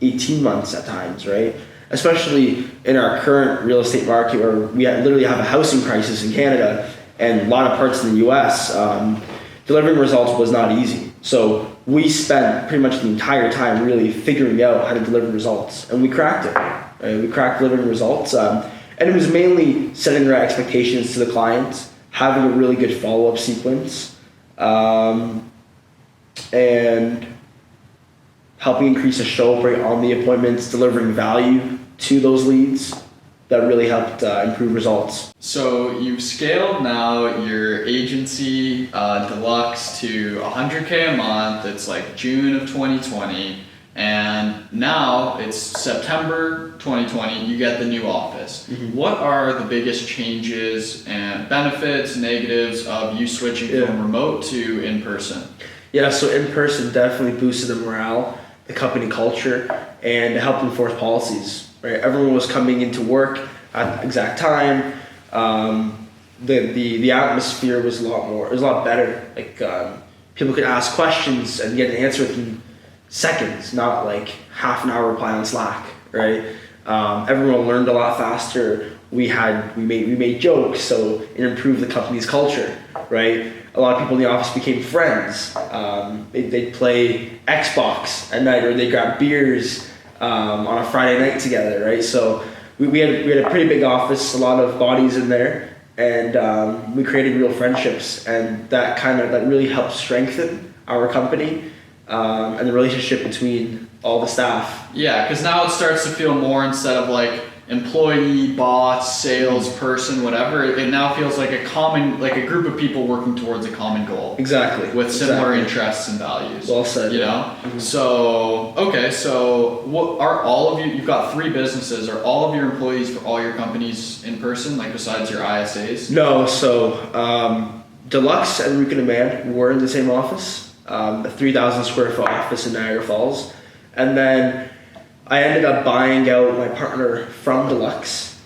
18 months at times, right? Especially in our current real estate market where we literally have a housing crisis in Canada and a lot of parts in the US, delivering results was not easy. So we spent pretty much the entire time really figuring out how to deliver results, and we cracked it. Right? We cracked delivering results, and it was mainly setting the right expectations to the client, having a really good follow-up sequence, and helping increase the show rate on the appointments, delivering value to those leads. That really helped improve results. So you've scaled now your agency Deluxe to 100K a month. It's like June of 2020, and now it's September 2020. You get the new office. Mm-hmm. What are the biggest changes and benefits, negatives of you switching from remote to in person? Yeah, so in person definitely boosted the morale, the company culture, and helped enforce policies. Right, everyone was coming into work at the exact time. The atmosphere was a lot better. Like people could ask questions and get an answer within seconds, not like half an hour reply on Slack. Right, everyone learned a lot faster. We made jokes, so it improved the company's culture. Right, a lot of people in the office became friends. They'd play Xbox at night, or they grab beers on a Friday night together, right? So we had a pretty big office, a lot of bodies in there, and we created real friendships, and that really helped strengthen our company and the relationship between all the staff. Yeah, because now it starts to feel more, instead of like employee, boss, salesperson, whatever, it now feels like a group of people working towards a common goal. Exactly. With similar interests and values. Well said. You know? Mm-hmm. So, okay, so what are all of you, you've got 3 businesses, are all of your employees for all your companies in person, like besides your ISAs? No, so Deluxe and Rico Demand were in the same office, a 3,000 square foot office in Niagara Falls. And then I ended up buying out my partner from Deluxe.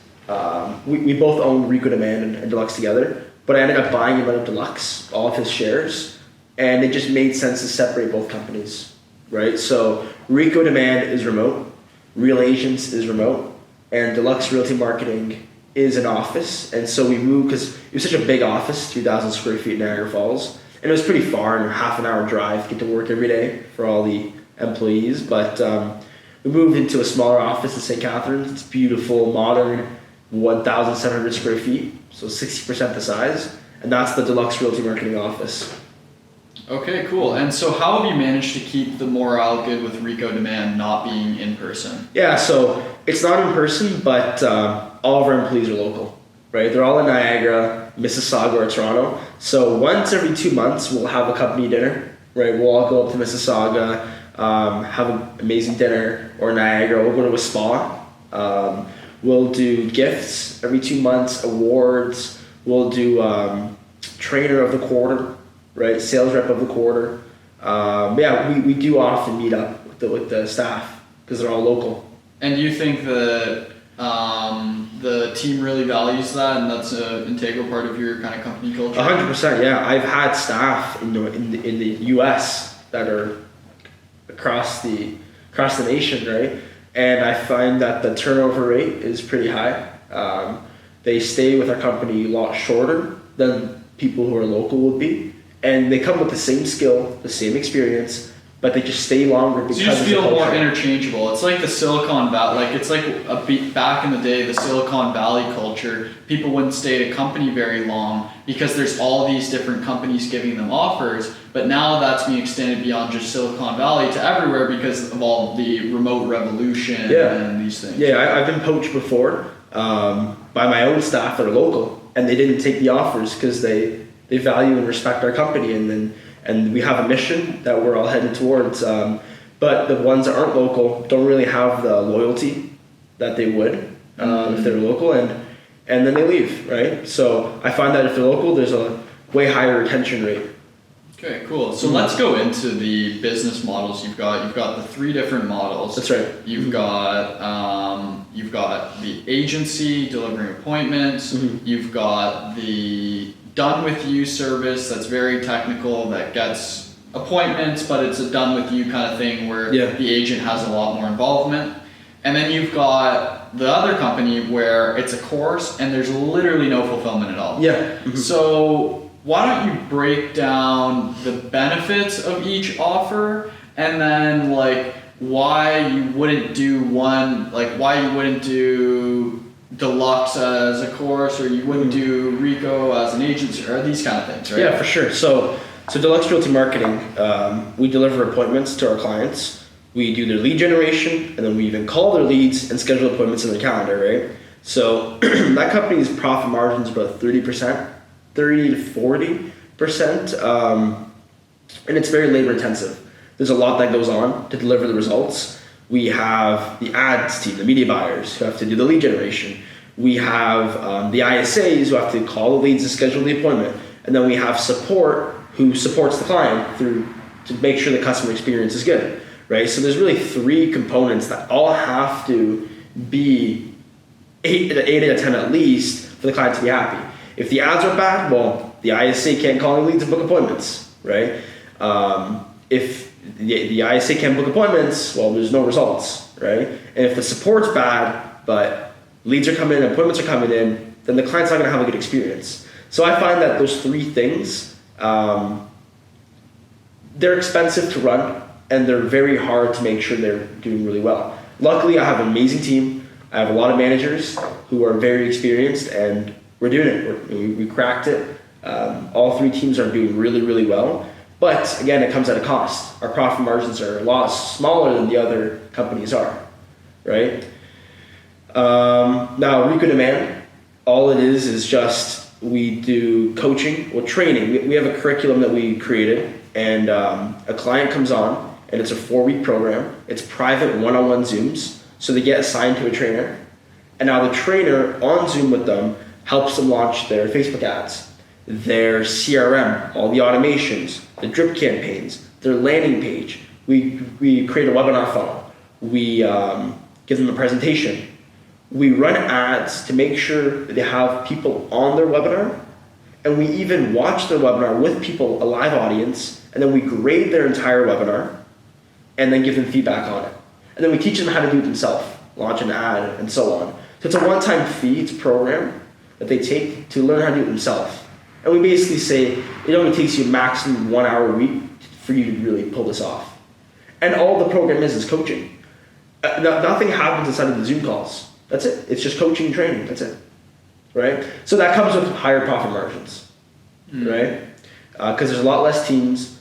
We both owned Rico Demand and Deluxe together, but I ended up buying him out of Deluxe, all of his shares, and it just made sense to separate both companies, right? So Rico Demand is remote, Real Agents is remote, and Deluxe Realty Marketing is an office. And so we moved because it was such a big office, 3,000 square feet in Niagara Falls, and it was pretty far, and a half an hour drive to get to work every day for all the employees, but we moved into a smaller office in St. Catharines. It's beautiful, modern, 1,700 square feet, so 60% the size, and that's the Deluxe Realty Marketing office. Okay, cool. And so how have you managed to keep the morale good with Rico Demand not being in person? Yeah, so it's not in person, but all of our employees are local, right? They're all in Niagara, Mississauga, or Toronto. So once every 2 months, we'll have a company dinner, right? We'll all go up to Mississauga, have an amazing dinner, or Niagara. We'll go to a spa. We'll do gifts every 2 months, awards. We'll do trainer of the quarter, right? Sales rep of the quarter. We do often meet up with the staff because they're all local. And do you think that the team really values that, and that's an integral part of your kind of company culture? 100%, yeah. I've had staff in the U.S. that are across the nation, right? And I find that the turnover rate is pretty high. They stay with our company a lot shorter than people who are local would be, and they come with the same skill, the same experience, but they just stay longer because so you just of feel the culture. more interchangeable. It's like the Silicon Valley, back in the day, the Silicon Valley culture. People wouldn't stay at a company very long because there's all these different companies giving them offers. But now that's being extended beyond just Silicon Valley to everywhere because of all the remote revolution and these things. Yeah, I've been poached before by my own staff that are local, and they didn't take the offers because they value and respect our company, and we have a mission that we're all headed towards. But the ones that aren't local don't really have the loyalty that they would if they're local, and then they leave, right? So I find that if they're local, there's a way higher retention rate. Okay, cool. So let's go into the business models you've got. You've got the 3 different models. That's right. You've got the agency delivering appointments. You've got the done with you service that's very technical that gets appointments, but it's a done with you kind of thing where the agent has a lot more involvement. And then you've got the other company where it's a course and there's literally no fulfillment at all. So why don't you break down the benefits of each offer, and then like why you wouldn't do one, like why you wouldn't do Deluxe as a course, or you wouldn't do Rico as an agency, or these kind of things, right? Yeah, for sure. So Deluxe Realty Marketing, we deliver appointments to our clients. We do their lead generation, and then we even call their leads and schedule appointments in their calendar, right? So that company's profit margin is about 30%, 30 to 40%, and it's very labor intensive. There's a lot that goes on to deliver the results. We have the ads team, the media buyers who have to do the lead generation. We have the ISAs who have to call the leads and schedule the appointment. And then we have support who supports the client to make sure the customer experience is good, right? So there's really 3 components that all have to be 8 out of 10 at least for the client to be happy. If the ads are bad, well, the ISA can't call any leads and book appointments, right? If the ISA can't book appointments, well, there's no results, right? And if the support's bad, but leads are coming in, appointments are coming in, then the client's not gonna have a good experience. So I find that those 3 things, they're expensive to run, and they're very hard to make sure they're doing really well. Luckily, I have an amazing team. I have a lot of managers who are very experienced, and we're doing it. We cracked it. All 3 teams are doing really, really well. But again, it comes at a cost. Our profit margins are a lot smaller than the other companies are, right? Now, Rico Demand, all it is just we do coaching, well, training. We have a curriculum that we created, and a client comes on, and it's a 4-week program. It's private one-on-one Zooms, so they get assigned to a trainer. And now the trainer on Zoom with them helps them launch their Facebook ads, their CRM, all the automations, the drip campaigns, their landing page. We create a webinar funnel. We give them a presentation. We run ads to make sure that they have people on their webinar, and we even watch their webinar with people, a live audience, and then we grade their entire webinar and then give them feedback on it. And then we teach them how to do it themselves, launch an ad, and so on. So it's a one-time fee, it's a program that they take to learn how to do it themselves. And we basically say it only takes you maximum 1 hour a week for you to really pull this off. And all the program is coaching. Nothing happens inside of the Zoom calls. That's it. It's just coaching and training. That's it. Right? So that comes with higher profit margins. Right? Because there's a lot less teams,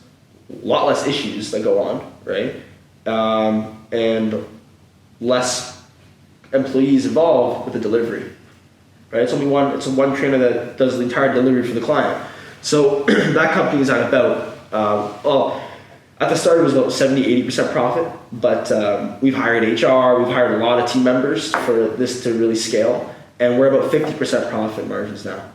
a lot less issues that go on. Right? And less employees involved with the delivery. Right? It's one trainer that does the entire delivery for the client. So that company is at about, at the start it was about 70-80% profit, but we've hired HR, we've hired a lot of team members for this to really scale, and we're about 50% profit margins now.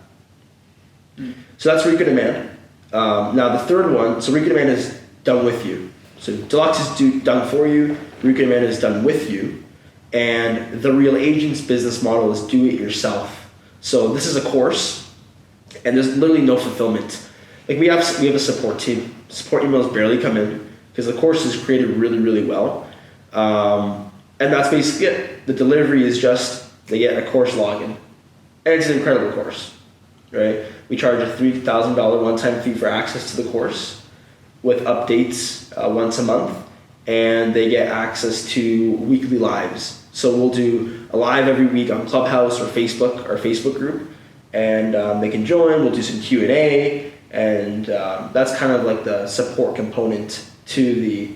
So that's Rico Demand. Now the third one, so Rico Demand is done with you. So Deluxe is done for you, Rico Demand is done with you, and the Real Agents business model is do it yourself. So this is a course, and there's literally no fulfillment. Like we have a support team. Support emails barely come in because the course is created really, really well. And that's basically it. The delivery is just they get a course login, and it's an incredible course, right? We charge a $3,000 one-time fee for access to the course with updates once a month, and they get access to weekly lives. So we'll do a live every week on Clubhouse or Facebook, our Facebook group, and they can join. We'll do some Q&A, and that's kind of like the support component to the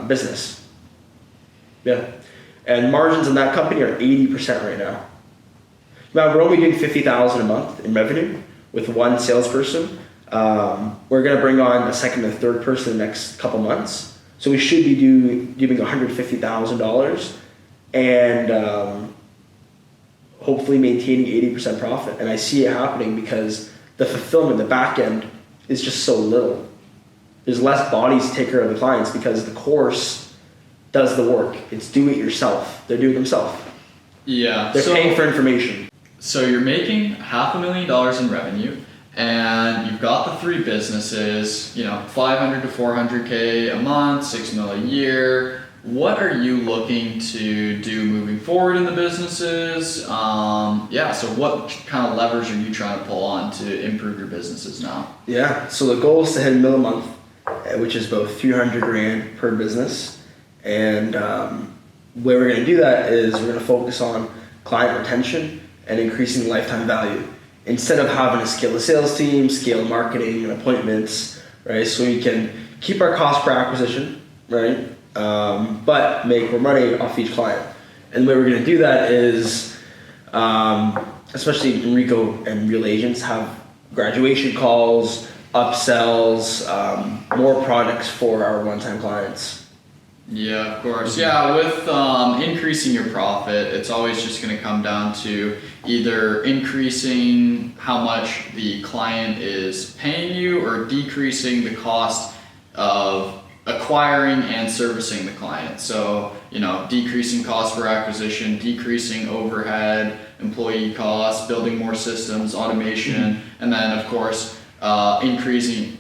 business. Yeah, and margins in that company are 80% right now. Now we're only doing $50,000 a month in revenue with one salesperson. We're gonna bring on a second and third person in the next couple months. So we should be doing $150,000 and hopefully maintaining 80% profit. And I see it happening because the fulfillment, the back end, is just so little. There's less bodies to take care of the clients because the course does the work. It's do it yourself. They're doing it themselves. Yeah. They're paying for information. So you're making $500,000 in revenue, and you've got the 3 businesses, 500 to 400K a month, 6 mil a year. What are you looking to do moving forward in the businesses? So what kind of levers are you trying to pull on to improve your businesses now? Yeah, so the goal is to hit $1 million a month, which is about $300,000 per business. And where we're going to do that is we're going to focus on client retention and increasing lifetime value instead of having to scale the sales team, scale marketing and appointments, right? So we can keep our cost per acquisition, right? But make more money off each client. And the way we're going to do that is, especially Enrico and Real Agents have graduation calls, upsells, more products for our one-time clients. Yeah, of course. Yeah, with increasing your profit, it's always just going to come down to either increasing how much the client is paying you or decreasing the cost of acquiring and servicing the client. So, decreasing cost per acquisition, decreasing overhead, employee costs, building more systems, automation, and then of course increasing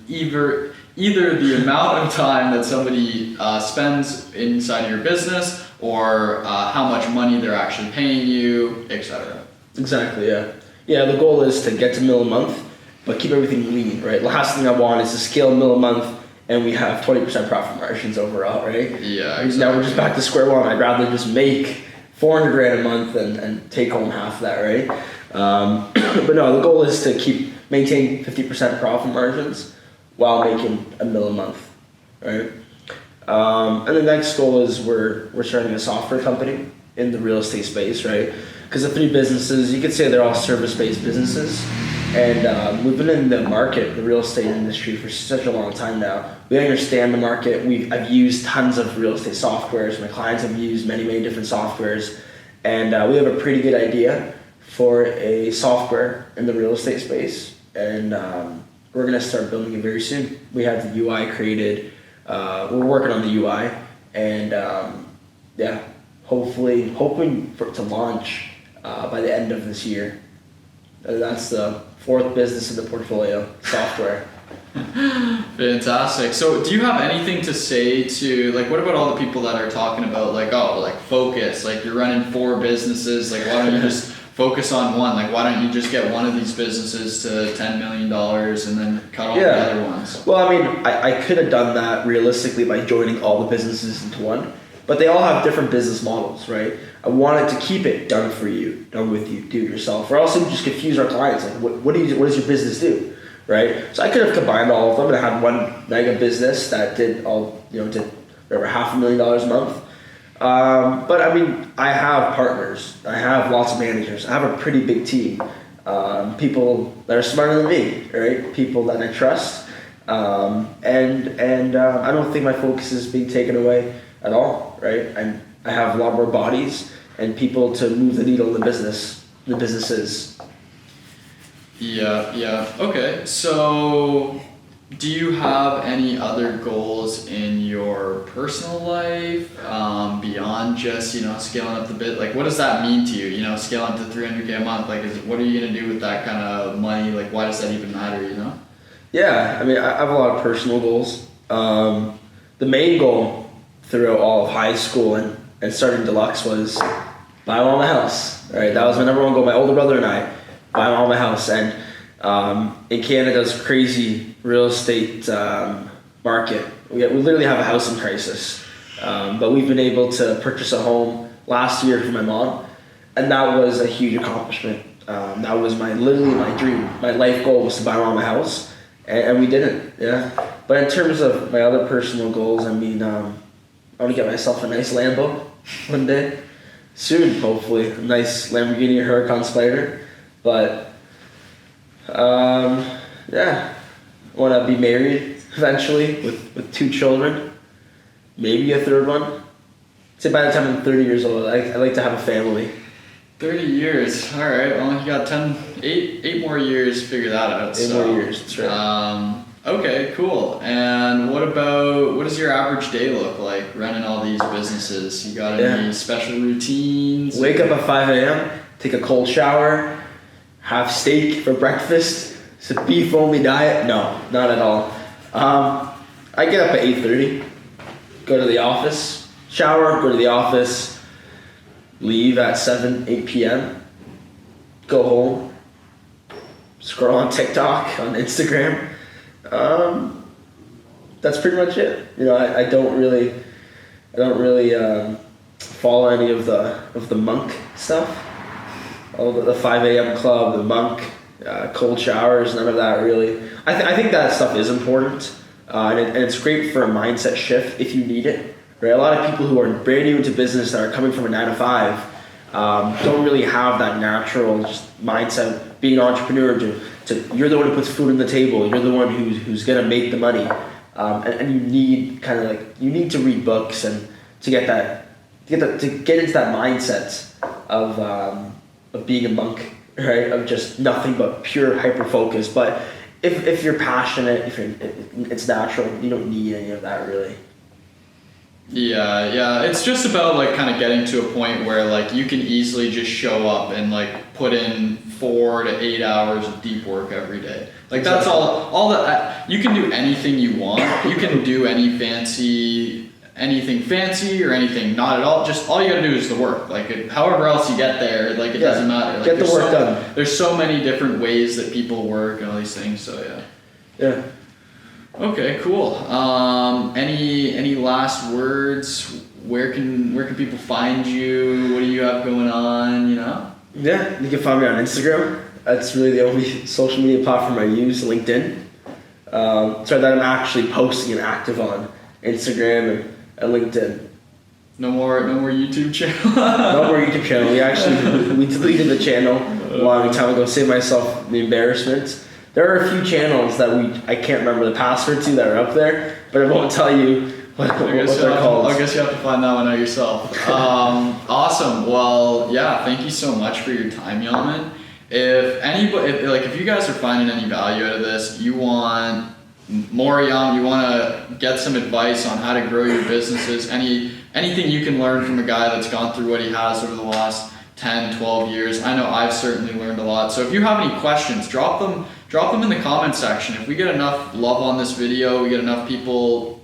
either the amount of time that somebody spends inside of your business or how much money they're actually paying you, etc. Exactly, yeah. Yeah, the goal is to get to $1 million a month, but keep everything lean, right? The last thing I want is to scale $1 million a month and we have 20% profit margins overall, right? Yeah, exactly. Now we're just back to square one. I'd rather just make $400,000 a month and take home half of that, right? But no, the goal is to maintain 50% profit margins while making $1 million a month, right? And the next goal is we're starting a software company in the real estate space, right? Because the 3 businesses, you could say they're all service-based businesses. And we've been in the market, the real estate industry, for such a long time now. We understand the market. I've used tons of real estate softwares. My clients have used many, many different softwares. And we have a pretty good idea for a software in the real estate space. And we're going to start building it very soon. We have the UI created. We're working on the UI. And hoping for it to launch by the end of this year. That's the 4th business in the portfolio, software. Fantastic. So do you have anything to say to, what about all the people that are talking about, focus, you're running 4 businesses, why don't you just focus on one? Why don't you just get one of these businesses to $10 million and then cut all the other ones? Well, I could have done that realistically by joining all the businesses into one, but they all have different business models, right? I wanted to keep it done for you, done with you, do it yourself, or else it would just confuse our clients. What does your business do, right? So I could have combined all of them and had one mega business that did $500,000 a month. But I have partners, I have lots of managers, I have a pretty big team, people that are smarter than me, right? People that I trust, and I don't think my focus is being taken away at all, right? And I have a lot more bodies and people to move the needle in the businesses. Yeah. Okay. So do you have any other goals in your personal life beyond just, scaling up the bit? What does that mean to you? Scaling up to $300,000 a month, what are you going to do with that kind of money? Why does that even matter, Yeah, I have a lot of personal goals. The main goal throughout all of high school and starting Deluxe was buy my mom a house, right? That was my number one goal. My older brother and I, buy my mom a house. And in Canada's crazy real estate market, we literally have a housing crisis. But we've been able to purchase a home last year for my mom, and that was a huge accomplishment. That was literally my dream. My life goal was to buy my mom a house, and we didn't, yeah. But in terms of my other personal goals, I want to get myself a nice Lambo one day. Soon, hopefully. A nice Lamborghini Huracan Spider. But, I want to be married eventually with 2 children. Maybe a 3rd one. Say by the time I'm 30 years old, I like to have a family. 30 years. All right. Well, you got 8 more years to figure that out. 8 more years. That's right. Okay, cool. And what does your average day look like running all these businesses? You got any special routines? Wake up at 5 a.m., take a cold shower, have steak for breakfast. It's a beef only diet. No, not at all. I get up at 8:30, go to the office, shower, go to the office, leave at 8 p.m., go home, scroll on TikTok, on Instagram. That's pretty much it. You know, I don't really follow any of the monk stuff. All the 5 a.m. club, the monk, cold showers, none of that really. I think that stuff is important, and it's great for a mindset shift if you need it. Right? A lot of people who are brand new into business that are coming from a 9 to 5 don't really have that natural just mindset. Being an entrepreneur, to you're the one who puts food on the table. You're the one who's gonna make the money, and you need to read books and to get into that mindset of being a monk, right? Of just nothing but pure hyper focus. But if you're passionate, it's natural. You don't need any of that really. Yeah. It's just about like kind of getting to a point where like you can easily just show up and like put in 4 to 8 hours of deep work every day. Like that's all that you can do anything you want. You can do anything fancy or anything not at all. Just all you gotta do is the work. Like however else you get there, like it doesn't matter. Like, get the work done. There's so many different ways that people work and all these things. So yeah. Okay, cool. Any last words? Where can people find you? What do you have going on? You know? Yeah, you can find me on Instagram. That's really the only social media platform I use. LinkedIn. So that I'm actually posting and active on Instagram and LinkedIn. No more YouTube channel. No more YouTube channel. We deleted the channel a long time ago. Save myself the embarrassment. There are a few channels that I can't remember the password to that are up there, but I won't tell you what they're called. I guess you have to find that one out yourself. Awesome. Well, yeah. Thank you so much for your time, Yaman. If you guys are finding any value out of this, you want more you want to get some advice on how to grow your businesses, anything you can learn from a guy that's gone through what he has over the last 10, 12 years. I know I've certainly learned a lot. So if you have any questions, drop them in the comment section. If we get enough love on this video, we get enough people,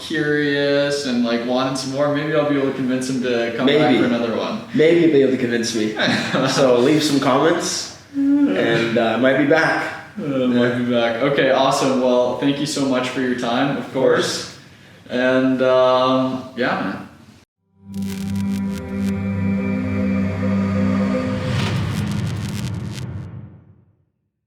curious and like wanting some more, maybe I'll be able to convince them to come back for another one. Maybe you'll be able to convince me. So leave some comments and I might be back. Might be back. Okay, awesome. Well, thank you so much for your time, of course. And yeah, man.